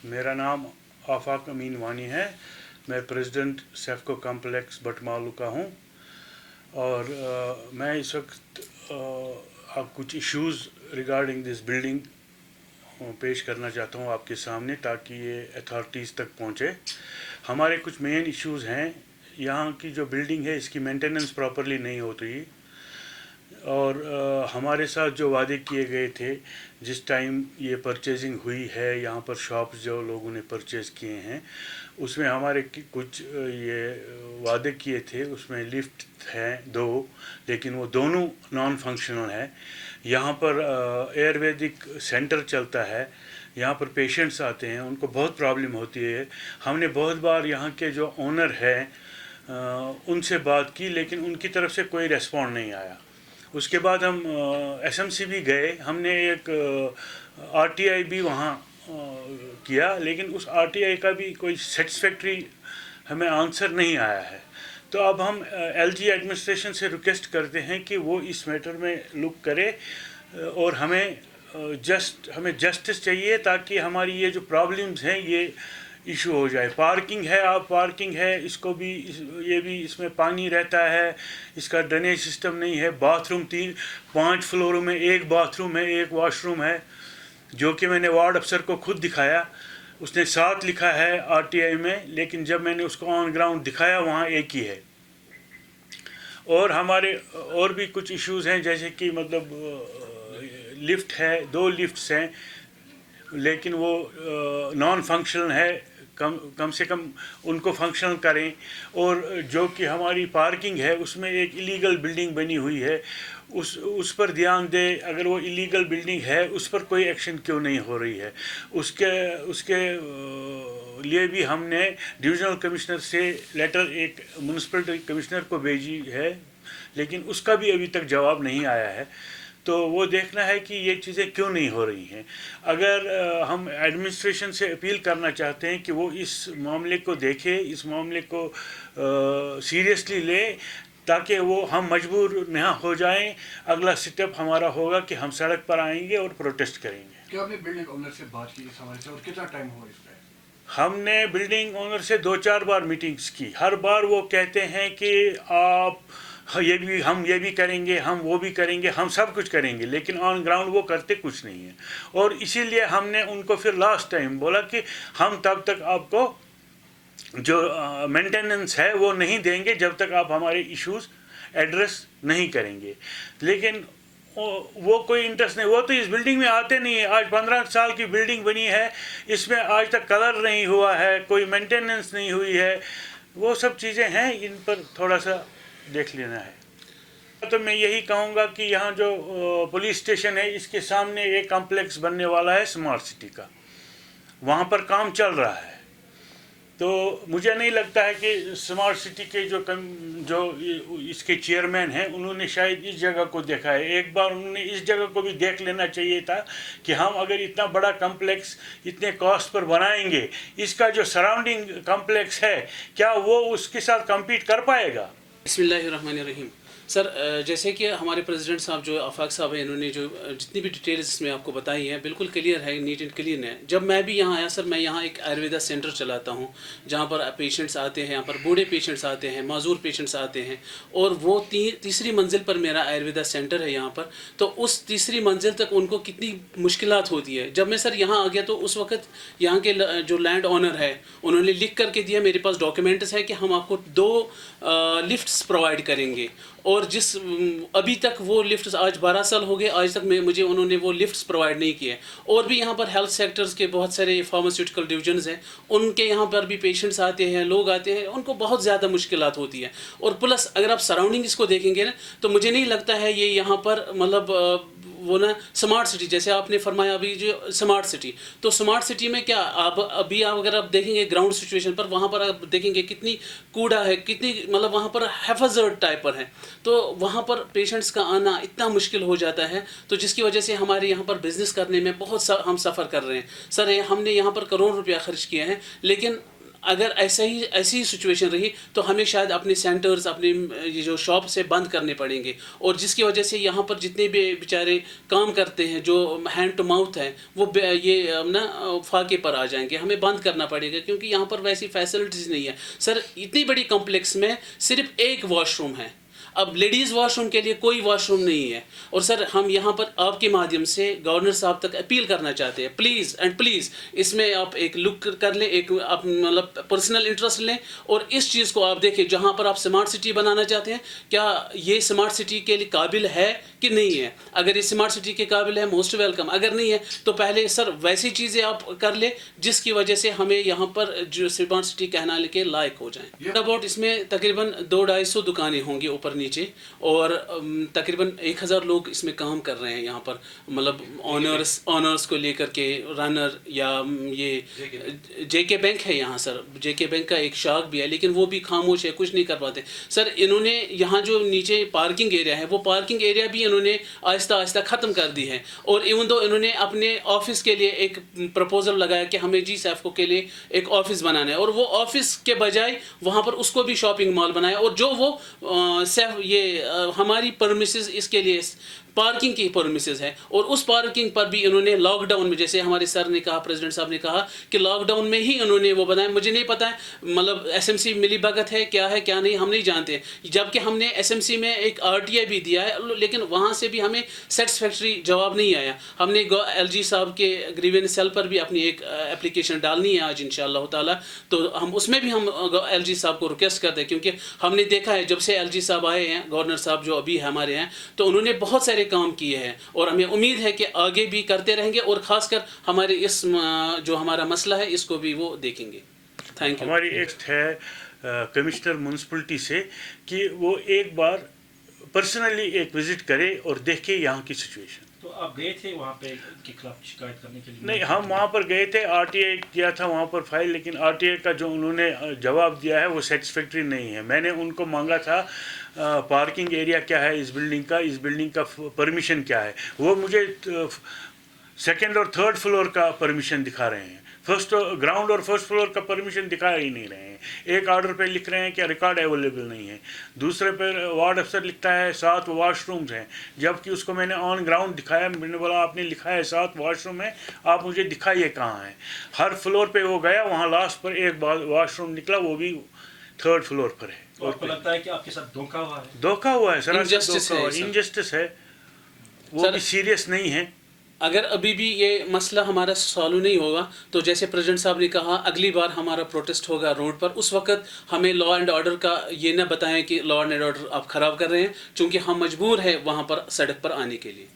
मेरा नाम आफाक अमीन वानी है। मैं प्रेसिडेंट सेफको कॉम्प्लेक्स बटमालू का हूँ और मैं इस वक्त आप कुछ इश्यूज़ रिगार्डिंग दिस बिल्डिंग पेश करना चाहता हूँ आपके सामने, ताकि ये अथॉरिटीज़ तक पहुँचे। हमारे कुछ मेन इश्यूज़ हैं। यहाँ की जो बिल्डिंग है इसकी मेंटेनेंस प्रॉपरली नहीं होती और हमारे साथ जो वादे किए गए थे जिस टाइम ये परचेजिंग हुई है, यहाँ पर शॉप्स जो लोगों ने परचेज़ किए हैं उसमें हमारे कुछ ये वादे किए थे। उसमें लिफ्ट हैं 2, लेकिन वो दोनों नॉन फंक्शनल है। यहाँ पर आयुर्वेदिक सेंटर चलता है, यहाँ पर पेशेंट्स आते हैं, उनको बहुत प्रॉब्लम होती है। हमने बहुत बार यहाँ के जो ओनर हैं उनसे बात की, लेकिन उनकी तरफ से कोई रेस्पॉन्ड नहीं आया। उसके बाद हम एसएमसी भी गए, हमने एक आरटीआई भी वहाँ किया, लेकिन उस आरटीआई का भी कोई सेटिस्फैक्ट्री हमें आंसर नहीं आया है। तो अब हम एलजी एडमिनिस्ट्रेशन से रिक्वेस्ट करते हैं कि वो इस मैटर में लुक करे और हमें जस्टिस चाहिए, ताकि हमारी ये जो प्रॉब्लम्स हैं ये इशू हो जाए। पार्किंग है, इसको भी ये भी इसमें पानी रहता है, इसका ड्रेनेज सिस्टम नहीं है। बाथरूम 5 फ्लोरों में एक बाथरूम है, एक वॉशरूम है, जो कि मैंने वार्ड अफसर को खुद दिखाया। उसने 7 लिखा है आरटीआई में, लेकिन जब मैंने उसको ऑन ग्राउंड दिखाया वहाँ एक ही है। और हमारे और भी कुछ इश्यूज़ हैं, जैसे कि मतलब लिफ्ट है, 2 लिफ्ट्स हैं, लेकिन वो नॉन फंक्शनल है। कम से कम उनको फंक्शनल करें। और जो कि हमारी पार्किंग है उसमें एक इलीगल बिल्डिंग बनी हुई है, उस पर ध्यान दें। अगर वो इलीगल बिल्डिंग है उस पर कोई एक्शन क्यों नहीं हो रही है? उसके लिए भी हमने डिविजनल कमिश्नर से लेटर एक म्यूनसिपलिटी कमिश्नर को भेजी है, लेकिन उसका भी अभी तक जवाब नहीं आया है। तो वो देखना है कि ये चीज़ें क्यों नहीं हो रही हैं। अगर हम एडमिनिस्ट्रेशन से अपील करना चाहते हैं कि वो इस मामले को देखे, इस मामले को सीरियसली ले, ताकि वो हम मजबूर न हो जाएं। अगला स्टेप हमारा होगा कि हम सड़क पर आएंगे और प्रोटेस्ट करेंगे। क्या आपने बिल्डिंग ओनर से बात की इस हवाले से, और कितना टाइम हुआ इस पर? हमने बिल्डिंग ओनर से 2-4 बार मीटिंग्स की। हर बार वो कहते हैं कि आप हम ये भी करेंगे, हम वो भी करेंगे, हम सब कुछ करेंगे, लेकिन ऑन ग्राउंड वो करते कुछ नहीं है। और इसीलिए हमने उनको फिर लास्ट टाइम बोला कि हम तब तक आपको जो मेंटेनेंस है वो नहीं देंगे जब तक आप हमारे इश्यूज़ एड्रेस नहीं करेंगे। लेकिन वो कोई इंटरेस्ट नहीं। वो तो इस बिल्डिंग में आते नहीं है। आज 15 साल की बिल्डिंग बनी है, इसमें आज तक कलर नहीं हुआ है, कोई मेंटेनेंस नहीं हुई है। वो सब चीज़ें हैं, इन पर थोड़ा सा देख लेना है। तो मैं यही कहूँगा कि यहाँ जो पुलिस स्टेशन है इसके सामने एक कॉम्प्लेक्स बनने वाला है स्मार्ट सिटी का, वहाँ पर काम चल रहा है। तो मुझे नहीं लगता है कि स्मार्ट सिटी के जो इसके चेयरमैन हैं उन्होंने शायद इस जगह को देखा है। एक बार उन्होंने इस जगह को भी देख लेना चाहिए था कि हम अगर इतना बड़ा कॉम्प्लेक्स इतने कॉस्ट पर बनाएंगे, इसका जो सराउंडिंग कॉम्प्लेक्स है क्या वो उसके साथ कम्पीट कर पाएगा? बिस्मिल्लाहिर्रहमानिर्रहीम। सर, जैसे कि हमारे प्रेसिडेंट साहब जो आफाक साहब हैं, इन्होंने जो जितनी भी डिटेल्स इसमें आपको बताई हैं बिल्कुल क्लियर है, नीट एंड क्लीन है। जब मैं भी यहाँ आया सर, मैं यहाँ एक आयुर्वेदा सेंटर चलाता हूँ जहाँ पर पेशेंट्स आते हैं, यहाँ पर बूढ़े पेशेंट्स आते हैं, माजूर पेशेंट्स आते हैं, और वो तीसरी मंजिल पर मेरा आयुर्वेदा सेंटर है यहाँ पर। तो उस तीसरी मंजिल तक उनको कितनी मुश्किलात होती है। जब मैं सर यहाँ आ गया तो उस वक्त यहाँ के जो लैंड ऑनर है उन्होंने लिख करके दिया, मेरे पास डॉक्यूमेंट्स है कि हम आपको 2 लिफ्ट्स प्रोवाइड करेंगे। और जिस अभी तक वो लिफ्ट्स, आज 12 साल हो गए, आज तक मुझे उन्होंने वो लिफ्ट्स प्रोवाइड नहीं किए। और भी यहाँ पर हेल्थ सेक्टर्स के बहुत सारे फार्मास्यूटिकल डिविजन्स हैं, उनके यहाँ पर भी पेशेंट्स आते हैं, लोग आते हैं, उनको बहुत ज़्यादा मुश्किलात होती है। और प्लस अगर आप सराउंडिंग इसको देखेंगे ना, तो मुझे नहीं लगता है ये यहाँ पर मतलब वो ना स्मार्ट सिटी, जैसे आपने फरमाया अभी जो स्मार्ट सिटी, तो स्मार्ट सिटी में क्या आप अगर आप देखेंगे ग्राउंड सिचुएशन पर, वहाँ पर आप देखेंगे कितनी कूड़ा है, कितनी मतलब वहाँ पर हैफाजर्ड टाइप पर है। तो वहाँ पर पेशेंट्स का आना इतना मुश्किल हो जाता है, तो जिसकी वजह से हमारे यहाँ पर बिज़नेस करने में बहुत हम सफ़र कर रहे हैं। सर, हमने यहाँ पर करोड़ रुपया खर्च किए हैं, लेकिन اگر ایسی سچویشن رہی تو ہمیں شاید اپنے سینٹرز اپنے یہ جو شاپ سے بند کرنے پڑیں گے، اور جس کی وجہ سے یہاں پر جتنے بھی بیچارے کام کرتے ہیں جو ہینڈ ٹو ماؤتھ ہیں وہ یہ نا فاقے پر آ جائیں گے، ہمیں بند کرنا پڑے گا کیونکہ یہاں پر ویسی فیسلٹیز نہیں ہے. سر اتنی بڑی کمپلیکس میں صرف ایک واش روم ہے، اب لیڈیز واش روم کے لیے کوئی واش روم نہیں ہے. اور سر ہم یہاں پر آپ کے مادھیم سے گورنر صاحب تک اپیل کرنا چاہتے ہیں، پلیز اینڈ پلیز اس میں آپ ایک لک کر لیں، ایک آپ مطلب پرسنل انٹرسٹ لیں اور اس چیز کو آپ دیکھیں. جہاں پر آپ اسمارٹ سٹی بنانا چاہتے ہیں کیا یہ اسمارٹ سٹی کے لیے قابل ہے کہ نہیں ہے؟ اگر یہ اسمارٹ سٹی کے قابل ہے موسٹ ویلکم، اگر نہیں ہے تو پہلے سر ویسی چیزیں آپ کر لیں جس کی وجہ سے ہمیں یہاں پر جو اسمارٹ سٹی کہنا کے لائق ہو جائیں. اباؤٹ اس میں تقریباً 200-250 دکانیں ہوں گی اوپر نیچے، اور تقریباً 1000 لوگ اس میں کام کر رہے ہیں یہاں پر، مطلب آنرس کو لے کر کے رنر، یا یہ جے کے بینک ہے یہاں. سر جے کے بینک کا ایک شاخ بھی ہے لیکن وہ بھی خاموش ہے، کچھ نہیں کر پاتے. سر انہوں نے یہاں جو نیچے پارکنگ ایریا ہے وہ پارکنگ ایریا بھی انہوں نے آہستہ آہستہ ختم کر دی ہے، اور ایون دو انہوں نے اپنے آفس کے لیے ایک پرپوزل لگایا کہ ہمیں جی سیفکو کے لیے ایک آفس بنانا ہے، اور وہ آفس کے بجائے وہاں پر اس کو بھی شاپنگ مال بنایا، اور جو وہ یہ ہماری پرمیسز اس کے لیے پارکنگ کی پرمیسز ہے، اور اس پارکنگ پر بھی انہوں نے لاک ڈاؤن میں، جیسے ہمارے سر نے کہا، پریزیڈنٹ صاحب نے کہا کہ لاک ڈاؤن میں ہی انہوں نے وہ بنایا. مجھے نہیں پتا ہے مطلب ایس ایم سی ملی بھگت ہے کیا نہیں، ہم نہیں جانتے. جبکہ ہم نے ایس ایم سی میں ایک آر ٹی آئی بھی دیا ہے لیکن وہاں سے بھی ہمیں سیٹسفیکٹری جواب نہیں آیا. ہم نے ایل جی صاحب کے گریوینس سیل پر بھی اپنی ایک اپلیکیشن ڈالنی ہے آج انشاءاللہ تعالیٰ، تو ہم اس میں بھی ہم ایل جی صاحب کو ریکویسٹ کرتے ہیں، کیونکہ ہم نے دیکھا ہے جب سے ایل جی صاحب آئے ہیں، گورنر صاحب جو ابھی ہمارے ہیں، تو انہوں نے بہت سارے کام کیے ہیں، اور ہمیں امید ہے کہ آگے بھی کرتے رہیں گے، اور خاص کر ہمارے اس جو ہمارا مسئلہ ہے اس کو بھی وہ دیکھیں گے. Thank you. ہماری ایک ہے کمشنر میونسپلٹی سے کہ وہ ایک بار پرسنلی ایک وزٹ کرے اور دیکھے یہاں کی سچویشن. تو آپ گئے تھے وہاں پہ ان کے خلاف شکایت کرنے کے لیے؟ نہیں، ہم وہاں پر گئے تھے، آر ٹی آئی کیا تھا وہاں پر فائل، لیکن آر ٹی آئی کا جو انہوں نے جواب دیا ہے وہ سیٹسفیکٹری نہیں ہے. میں نے ان کو مانگا تھا پارکنگ ایریا کیا ہے اس بلڈنگ کا پرمیشن کیا ہے، وہ مجھے 2nd اور 3rd فلور کا پرمیشن دکھا رہے ہیں، گراؤنڈ اور 1st فلور کا پرمیشن دکھا ہی نہیں رہے ہیں. ایک آرڈر پہ لکھ رہے ہیں کہ ریکارڈ اویلیبل نہیں ہے، دوسرے پہ وارڈ افسر لکھتا ہے 7 واش رومز ہیں، جبکہ اس کو میں نے آن گراؤنڈ دکھایا. میں نے بولا آپ نے لکھا ہے 7 واش روم ہیں، آپ مجھے دکھائیے کہاں ہیں. ہر فلور پہ وہ گیا، وہاں لاسٹ پر ایک واش روم نکلا، وہ بھی 3rd فلور پر ہے. تو آپ کو لگتا ہے کہ آپ کے ساتھ دھوکہ ہوا ہے؟ دھوکہ ہوا ہے سر، انجسٹس ہے، وہ بھی سیریس نہیں ہے. اگر ابھی بھی یہ مسئلہ ہمارا سالو نہیں ہوگا تو جیسے پریزیڈنٹ صاحب نے کہا اگلی بار ہمارا پروٹیسٹ ہوگا روڈ پر، اس وقت ہمیں لا اینڈ آرڈر کا یہ نہ بتائیں کہ لا اینڈ آرڈر آپ خراب کر رہے ہیں، چونکہ ہم مجبور ہیں وہاں پر سڑک پر آنے کے لیے.